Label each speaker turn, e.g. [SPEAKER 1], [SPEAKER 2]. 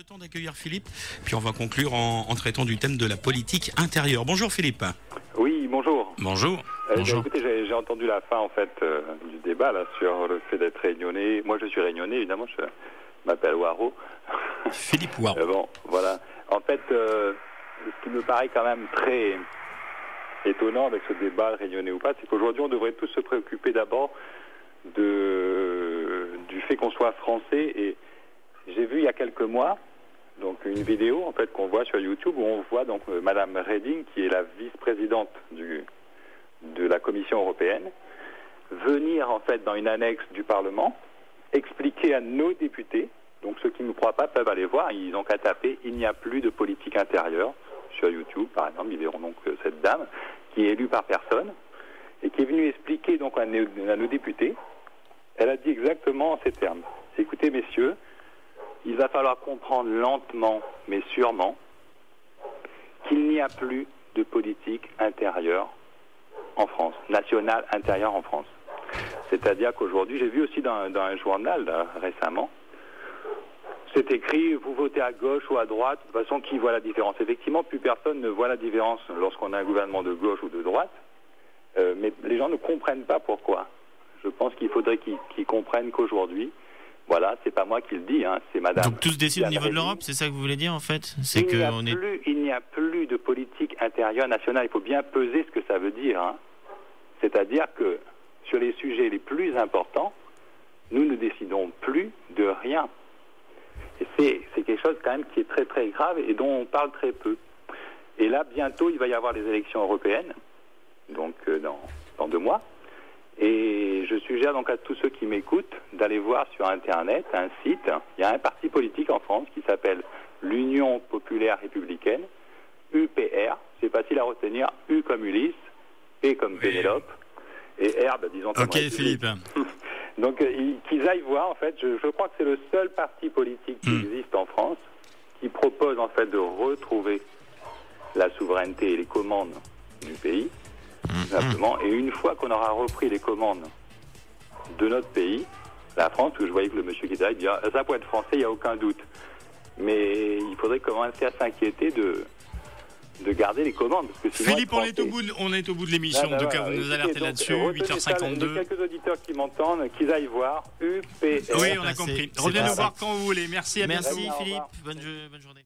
[SPEAKER 1] le temps d'accueillir Philippe, puis on va conclure en traitant du thème de la politique intérieure. Bonjour Philippe.
[SPEAKER 2] Oui, bonjour.
[SPEAKER 1] Bonjour. Bonjour.
[SPEAKER 2] Écoutez, j'ai entendu la fin en fait du débat là sur le fait d'être réunionnais. Moi, je suis réunionnais, évidemment. Je m'appelle Waro.
[SPEAKER 1] Philippe Waro.
[SPEAKER 2] Bon, voilà. En fait, ce qui me paraît quand même très étonnant avec ce débat, réunionnais ou pas, c'est qu'aujourd'hui, on devrait tous se préoccuper d'abord du fait qu'on soit français. Et j'ai vu il y a quelques mois donc une vidéo en fait qu'on voit sur YouTube où on voit donc Madame Reding, qui est la vice-présidente de la Commission européenne, venir en fait dans une annexe du Parlement expliquer à nos députés, donc ceux qui ne nous croient pas peuvent aller voir, ils ont qu'à taper « Il n'y a plus de politique intérieure » sur YouTube par exemple, ils verront donc cette dame qui est élue par personne et qui est venue expliquer donc à nos députés. Elle a dit exactement en ces termes: écoutez messieurs, il va falloir comprendre lentement mais sûrement qu'il n'y a plus de politique intérieure en France, nationale intérieure en France. C'est-à-dire qu'aujourd'hui, j'ai vu aussi dans un journal là, récemment, c'est écrit vous votez à gauche ou à droite, de toute façon qui voit la différence? Effectivement, plus personne ne voit la différence lorsqu'on a un gouvernement de gauche ou de droite, mais les gens ne comprennent pas pourquoi. Je pense qu'il faudrait qu'ils comprennent qu'aujourd'hui, voilà, c'est pas moi qui le dis, hein, c'est Madame.
[SPEAKER 3] Donc tout se décide au niveau de l'Europe, c'est ça que vous voulez dire en fait? C'est
[SPEAKER 2] Il n'y a plus de politique intérieure nationale. Il faut bien peser ce que ça veut dire. Hein. C'est-à-dire que sur les sujets les plus importants, nous ne décidons plus de rien. Et c'est quelque chose quand même qui est très très grave et dont on parle très peu. Et là, bientôt, il va y avoir les élections européennes, donc dans 2 mois. Et je suggère donc à tous ceux qui m'écoutent d'aller voir sur Internet un site. Il y a un parti politique en France qui s'appelle l'Union Populaire Républicaine, UPR. C'est facile à retenir. U comme Ulysse, P comme Pénélope, et R, disons comme République.
[SPEAKER 3] Philippe.
[SPEAKER 2] Donc qu'ils aillent voir, en fait, je crois que c'est le seul parti politique qui existe en France qui propose en fait de retrouver la souveraineté et les commandes du pays. Simplement. Et une fois qu'on aura repris les commandes de notre pays, la France, où je voyais que le monsieur qui était là, il dit ça pour être français, il n'y a aucun doute. Mais il faudrait commencer à s'inquiéter de garder les commandes. Parce que sinon,
[SPEAKER 3] Philippe, on est au bout de l'émission. En tout cas, vous nous alertez là-dessus. 8h52.
[SPEAKER 2] Quelques auditeurs qui m'entendent, qu'ils aillent voir UPR.
[SPEAKER 3] Oui, on a compris. Revenez nous voir quand vous voulez. Merci, à bientôt.
[SPEAKER 2] Merci,
[SPEAKER 3] Philippe. Bonne journée.